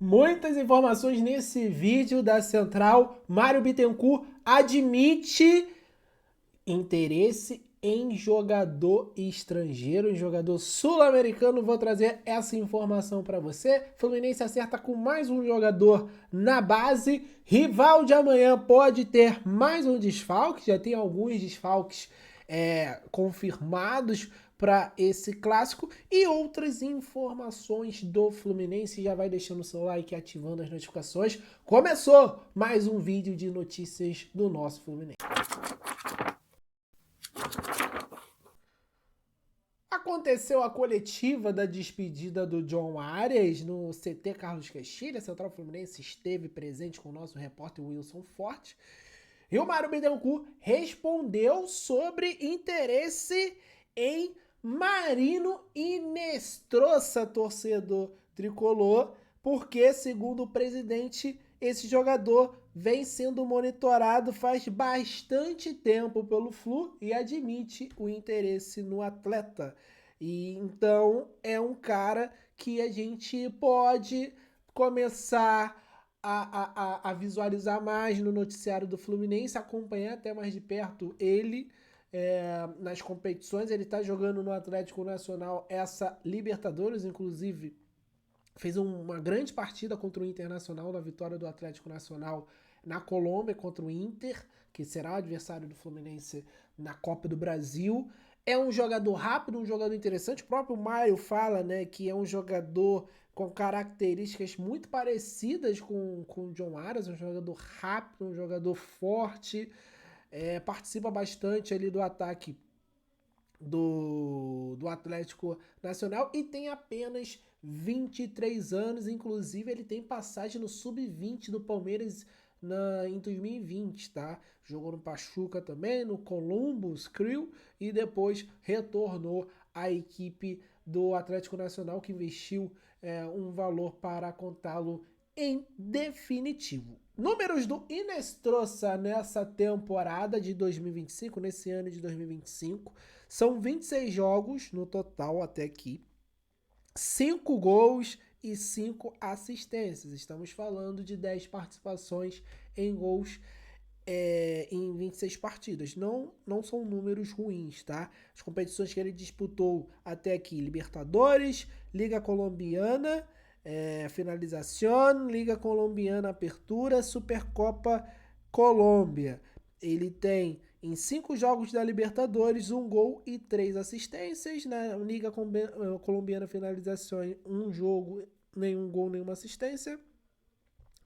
Muitas informações nesse vídeo da Central. Mário Bittencourt admite interesse em jogador estrangeiro, em jogador sul-americano. Vou trazer essa informação para você. Fluminense acerta com mais um jogador na base. Rival de amanhã pode ter mais um desfalque. Já tem alguns desfalques confirmados para esse clássico e outras informações do Fluminense. Já vai deixando o seu like e ativando as notificações. Começou mais um vídeo de notícias do nosso Fluminense. Aconteceu a coletiva da despedida do John Arias no CT Carlos Castilho. A Central Fluminense esteve presente com o nosso repórter Wilson Forte. E o Mário Bittencourt respondeu sobre interesse em Marino Inestrosa, torcedor tricolor, porque, segundo o presidente, esse jogador vem sendo monitorado faz bastante tempo pelo Flu e admite o interesse no atleta. E então é um cara que a gente pode começar a visualizar mais no noticiário do Fluminense, acompanhar até mais de perto ele nas competições. Ele está jogando no Atlético Nacional essa Libertadores, inclusive fez uma grande partida contra o Internacional na vitória do Atlético Nacional na Colômbia contra o Inter, que será o adversário do Fluminense na Copa do Brasil. É um jogador rápido, um jogador interessante. O próprio Mário fala, né, que é um jogador com características muito parecidas com o John Arias, um jogador rápido, um jogador forte, participa bastante ali do ataque do Atlético Nacional e tem apenas 23 anos, inclusive ele tem passagem no Sub-20 do Palmeiras em 2020, tá? Jogou no Pachuca também, no Columbus Crew e depois retornou à equipe do Atlético Nacional, que investiu um valor para contá-lo em definitivo. Números do Inestrosa nessa temporada de 2025, nesse ano de 2025, são 26 jogos no total até aqui, 5 gols e 5 assistências. Estamos falando de 10 participações em gols em 26 partidas. Não são números ruins, tá? As competições que ele disputou até aqui: Libertadores, Liga Colombiana, Finalização, Liga Colombiana Apertura, Supercopa Colômbia. Ele tem em 5 jogos da Libertadores 1 gol e 3 assistências. Na Liga Colombiana Finalização, 1 jogo, nenhum gol, nenhuma assistência.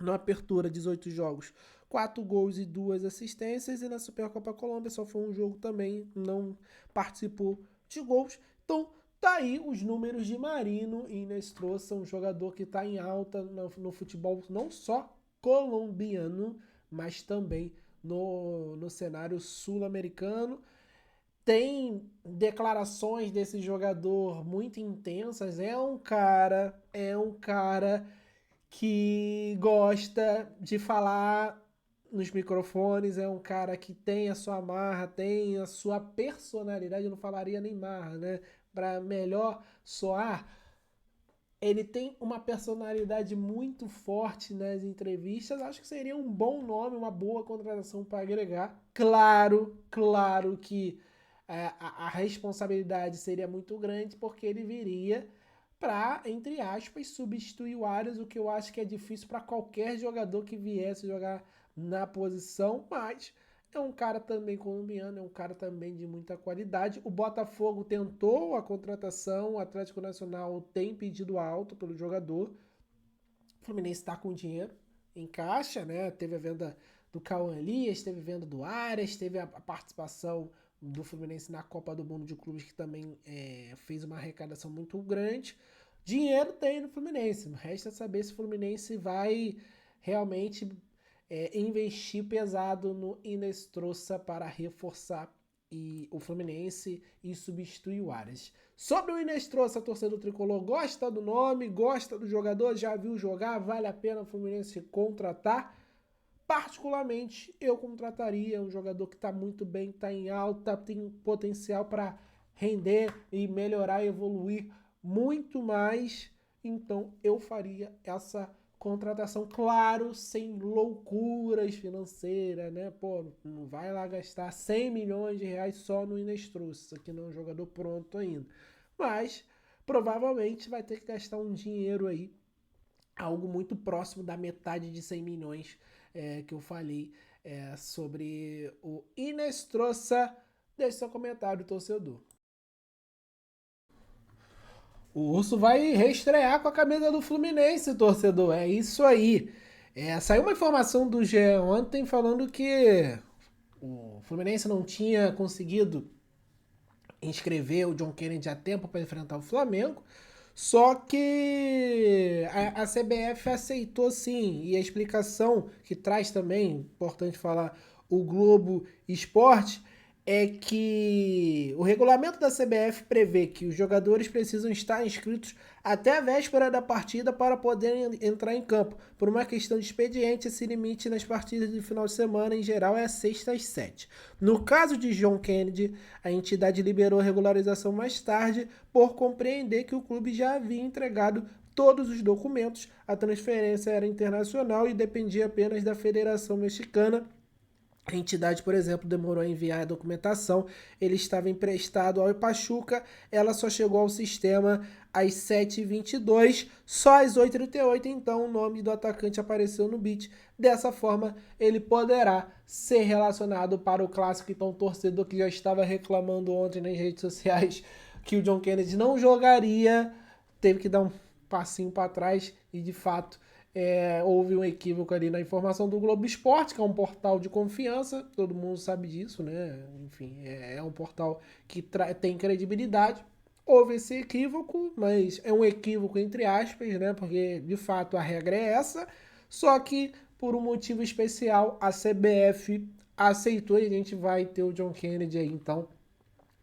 Na Apertura, 18 jogos, 4 gols e 2 assistências. E na Supercopa Colômbia só foi um jogo também, não participou de gols. Então, tá aí os números de Marino Inestrosa, um jogador que está em alta no futebol não só colombiano, mas também no cenário sul-americano. Tem declarações desse jogador muito intensas. É um cara que gosta de falar nos microfones, é um cara que tem a sua marra, tem a sua personalidade. Eu não falaria nem marra, né? Para melhor soar, ele tem uma personalidade muito forte nas entrevistas. Acho que seria um bom nome, uma boa contratação para agregar. Claro que a responsabilidade seria muito grande, porque ele viria para, entre aspas, substituir o Arias, o que eu acho que é difícil para qualquer jogador que viesse jogar na posição, mas é um cara também colombiano, é um cara também de muita qualidade. O Botafogo tentou a contratação, o Atlético Nacional tem pedido alto pelo jogador. O Fluminense está com dinheiro em caixa, né? Teve a venda do Cauã Elias, teve a venda do Arias, teve a participação do Fluminense na Copa do Mundo de Clubes, que também fez uma arrecadação muito grande. Dinheiro tem no Fluminense, resta saber se o Fluminense vai realmente investir pesado no Inestrosa para reforçar o Fluminense e substituir o Arias. Sobre o Inestrosa, a torcida do Tricolor gosta do nome, gosta do jogador, já viu jogar, vale a pena o Fluminense contratar. Particularmente, eu contrataria um jogador que está muito bem, está em alta, tem potencial para render e melhorar e evoluir muito mais. Então, eu faria essa contratação, claro, sem loucuras financeiras, né? Pô, não vai lá gastar 100 milhões de reais só no Inestruça, que não é um jogador pronto ainda. Mas, provavelmente, vai ter que gastar um dinheiro aí, algo muito próximo da metade de 100 milhões que eu falei sobre o Inestrosa. Deixe seu comentário, torcedor. O Urso vai reestrear com a camisa do Fluminense, torcedor. É isso aí. Saiu uma informação do GE ontem falando que o Fluminense não tinha conseguido inscrever o John Kennedy a tempo para enfrentar o Flamengo. Só que a CBF aceitou sim, e a explicação que traz também, importante falar, o Globo Esporte, é que o regulamento da CBF prevê que os jogadores precisam estar inscritos até a véspera da partida para poderem entrar em campo. Por uma questão de expediente, esse limite nas partidas de final de semana, em geral, é sexta às 7. No caso de John Kennedy, a entidade liberou a regularização mais tarde por compreender que o clube já havia entregado todos os documentos, a transferência era internacional e dependia apenas da Federação Mexicana. A entidade, por exemplo, demorou a enviar a documentação, ele estava emprestado ao Pachuca, ela só chegou ao sistema às 7h22, só às 8h38, então o nome do atacante apareceu no bid. Dessa forma, ele poderá ser relacionado para o clássico. Então, o torcedor que já estava reclamando ontem nas redes sociais que o John Kennedy não jogaria, teve que dar um passinho para trás e, de fato, houve um equívoco ali na informação do Globo Esporte, que é um portal de confiança, todo mundo sabe disso, né? Enfim, é um portal que tem credibilidade. Houve esse equívoco, mas é um equívoco entre aspas, né? Porque de fato a regra é essa, só que por um motivo especial a CBF aceitou e a gente vai ter o John Kennedy aí então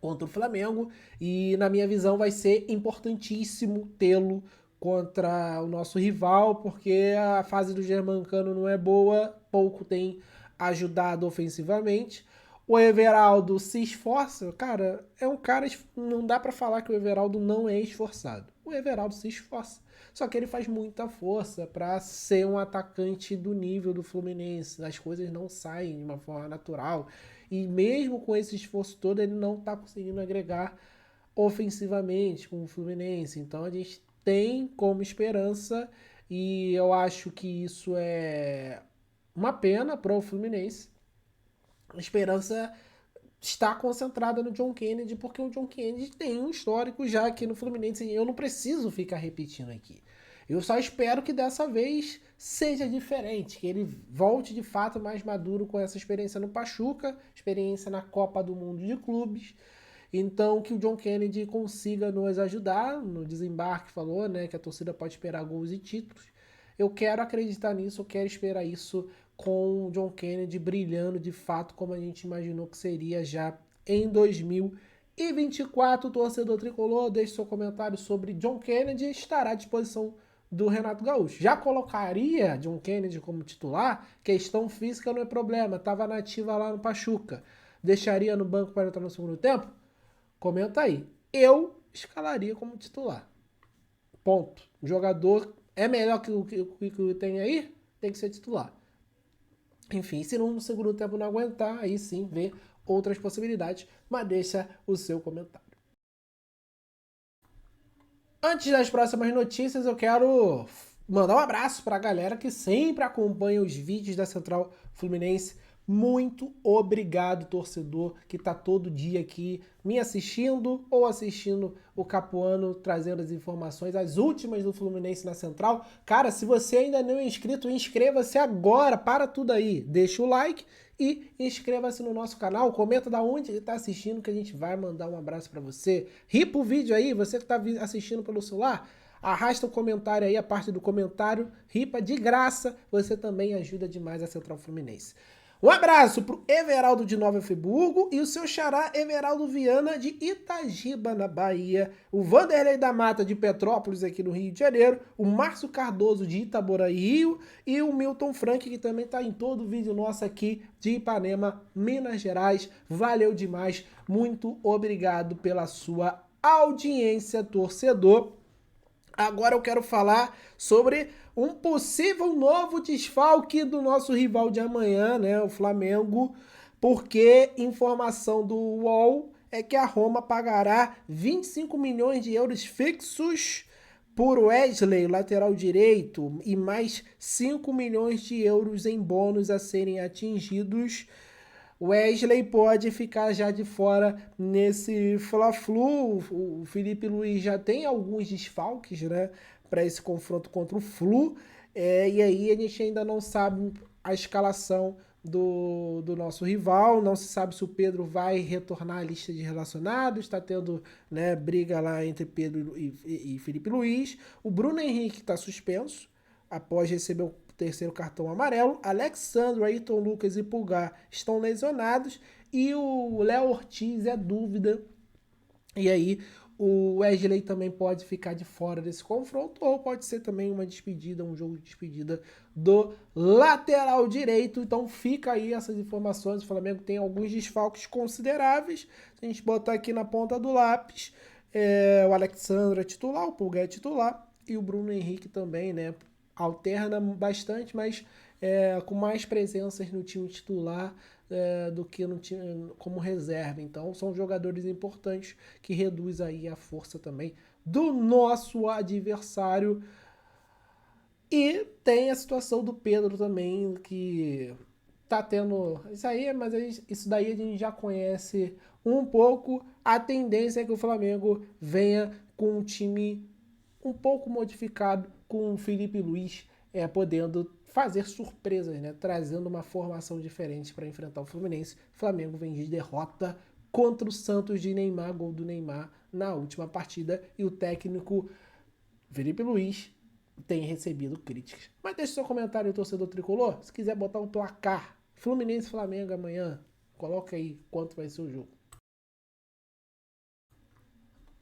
contra o Flamengo, e na minha visão vai ser importantíssimo tê-lo contra o nosso rival, porque a fase do Germancano não é boa, pouco tem ajudado ofensivamente. O Everaldo se esforça, cara, é um cara, não dá para falar que o Everaldo não é esforçado. O Everaldo se esforça, só que ele faz muita força para ser um atacante do nível do Fluminense. As coisas não saem de uma forma natural. E mesmo com esse esforço todo, ele não está conseguindo agregar ofensivamente com o Fluminense. Então a gente tem como esperança, e eu acho que isso é uma pena para o Fluminense. A esperança está concentrada no John Kennedy, porque o John Kennedy tem um histórico já aqui no Fluminense. Eu não preciso ficar repetindo aqui. Eu só espero que dessa vez seja diferente, que ele volte de fato mais maduro com essa experiência no Pachuca, experiência na Copa do Mundo de Clubes. Então, que o John Kennedy consiga nos ajudar. No desembarque falou, né, que a torcida pode esperar gols e títulos. Eu quero acreditar nisso, eu quero esperar isso com o John Kennedy brilhando de fato como a gente imaginou que seria já em 2024. Torcedor tricolor, deixe seu comentário sobre John Kennedy, estará à disposição do Renato Gaúcho. Já colocaria John Kennedy como titular? Questão física não é problema, estava nativa lá no Pachuca. Deixaria no banco para entrar no segundo tempo? Comenta aí. Eu escalaria como titular. Ponto. O jogador é melhor que o que tem aí? Tem que ser titular. Enfim, se no segundo tempo não aguentar, aí sim vê outras possibilidades, mas deixa o seu comentário. Antes das próximas notícias, eu quero mandar um abraço para a galera que sempre acompanha os vídeos da Central Fluminense. Muito obrigado, torcedor, que está todo dia aqui me assistindo ou assistindo o Capuano, trazendo as informações, as últimas do Fluminense na Central. Cara, se você ainda não é inscrito, inscreva-se agora, para tudo aí. Deixa o like e inscreva-se no nosso canal, comenta da onde está assistindo que a gente vai mandar um abraço para você. Ripa o vídeo aí, você que está assistindo pelo celular, arrasta o comentário aí, a parte do comentário, ripa de graça, você também ajuda demais a Central Fluminense. Um abraço pro Everaldo de Nova Friburgo e o seu xará Everaldo Viana de Itagiba, na Bahia, o Vanderlei da Mata de Petrópolis, aqui no Rio de Janeiro, o Márcio Cardoso de Itaboraí, Rio, e o Milton Frank, que também tá em todo o vídeo nosso aqui de Ipanema, Minas Gerais. Valeu demais, muito obrigado pela sua audiência, torcedor. Agora eu quero falar sobre um possível novo desfalque do nosso rival de amanhã, né, o Flamengo, porque informação do UOL é que a Roma pagará 25 milhões de euros fixos por Wesley, lateral direito, e mais 5 milhões de euros em bônus a serem atingidos. Wesley pode ficar já de fora nesse Fla-Flu. O Felipe Luiz já tem alguns desfalques, né, para esse confronto contra o Flu. E aí a gente ainda não sabe a escalação do nosso rival. Não se sabe se o Pedro vai retornar à lista de relacionados. Está tendo, né, briga lá entre Pedro e Felipe Luiz. O Bruno Henrique está suspenso após receber o terceiro cartão amarelo. Alexandre, Ayrton Lucas e Pulgar estão lesionados. E o Léo Ortiz é dúvida. E aí o Wesley também pode ficar de fora desse confronto, ou pode ser também uma despedida, um jogo de despedida do lateral direito. Então fica aí essas informações. O Flamengo tem alguns desfalques consideráveis. Se a gente botar aqui na ponta do lápis, o Alexandre é titular, o Pulgar é titular, e o Bruno Henrique também, né? Alterna bastante, mas com mais presenças no time titular do que no time como reserva. Então são jogadores importantes que reduz aí a força também do nosso adversário. E tem a situação do Pedro também, que tá tendo isso aí, mas isso daí a gente já conhece um pouco. A tendência é que o Flamengo venha com um time um pouco modificado, com o Felipe Luiz podendo fazer surpresas, né? Trazendo uma formação diferente para enfrentar o Fluminense. O Flamengo vem de derrota contra o Santos de Neymar, gol do Neymar na última partida, e o técnico Felipe Luiz tem recebido críticas. Mas deixe seu comentário, torcedor tricolor. Se quiser botar um placar Fluminense-Flamengo amanhã, coloca aí quanto vai ser o jogo.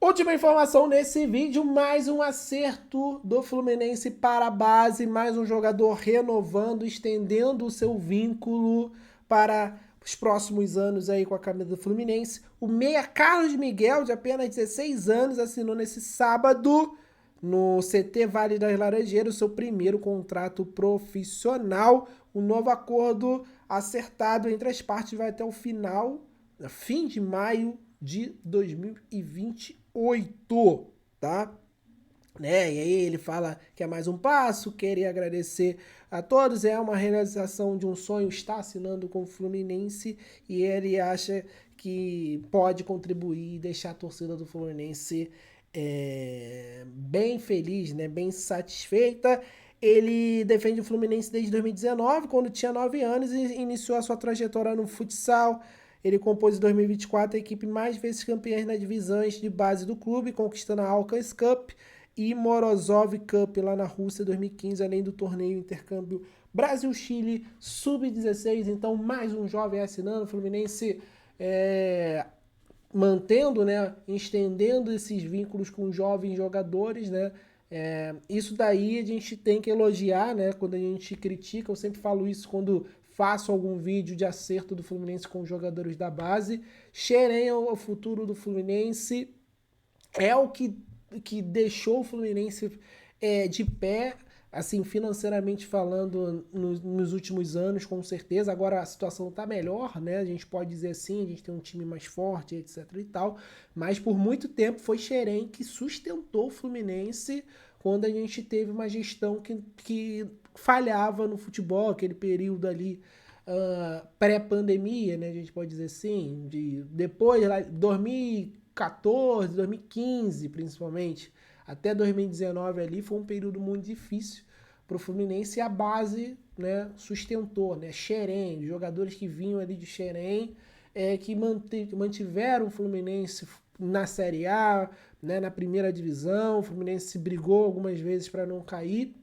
Última informação nesse vídeo, mais um acerto do Fluminense para a base, mais um jogador renovando, estendendo o seu vínculo para os próximos anos aí com a camisa do Fluminense. O meia Carlos Miguel, de apenas 16 anos, assinou nesse sábado no CT Vale das Laranjeiras o seu primeiro contrato profissional. O novo acordo acertado entre as partes vai até o fim de maio de 2028, tá? Né? E aí ele fala que é mais um passo, queria agradecer a todos, é uma realização de um sonho, está assinando com o Fluminense, e ele acha que pode contribuir e deixar a torcida do Fluminense bem feliz, né? Bem satisfeita. Ele defende o Fluminense desde 2019, quando tinha 9 anos, e iniciou a sua trajetória no futsal. Ele compôs em 2024 a equipe mais vezes campeã nas divisões de base do clube, conquistando a Alcance Cup e Morozov Cup lá na Rússia 2015, além do torneio intercâmbio Brasil-Chile Sub-16. Então, mais um jovem assinando, o Fluminense mantendo, né, estendendo esses vínculos com jovens jogadores, né? Isso daí a gente tem que elogiar, né? Quando a gente critica, eu sempre falo isso quando faço algum vídeo de acerto do Fluminense com os jogadores da base. Xerém é o futuro do Fluminense, é o que deixou o Fluminense de pé, assim, financeiramente falando, nos últimos anos, com certeza. Agora a situação está melhor, né? A gente pode dizer assim, a gente tem um time mais forte, etc e tal. Mas por muito tempo foi Xerém que sustentou o Fluminense quando a gente teve uma gestão que falhava no futebol, aquele período ali pré-pandemia, né? A gente pode dizer assim, depois, lá, 2014, 2015 principalmente, até 2019 ali, foi um período muito difícil para o Fluminense, e a base, né, sustentou, né? Xerém, jogadores que vinham ali de Xerém, que mantiveram o Fluminense na Série A, né, na primeira divisão. O Fluminense brigou algumas vezes para não cair.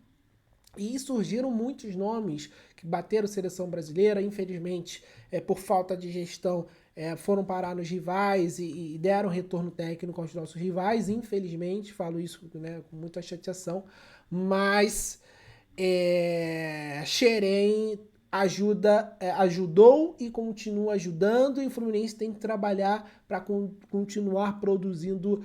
E surgiram muitos nomes que bateram seleção brasileira, infelizmente, por falta de gestão, foram parar nos rivais e deram retorno técnico aos nossos rivais, infelizmente, falo isso, né, com muita chateação, mas Xerém ajudou e continua ajudando, e o Fluminense tem que trabalhar para continuar produzindo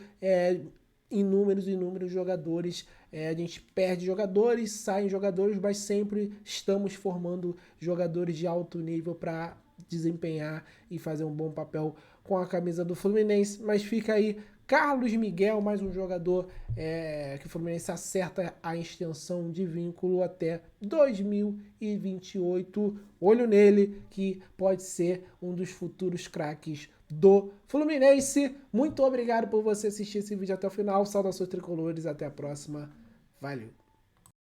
inúmeros jogadores. A gente perde jogadores, saem jogadores, mas sempre estamos formando jogadores de alto nível para desempenhar e fazer um bom papel com a camisa do Fluminense. Mas fica aí Carlos Miguel, mais um jogador que o Fluminense acerta a extensão de vínculo até 2028. Olho nele, que pode ser um dos futuros craques do Fluminense. Muito obrigado por você assistir esse vídeo até o final. Saudações tricolores, até a próxima. Valeu!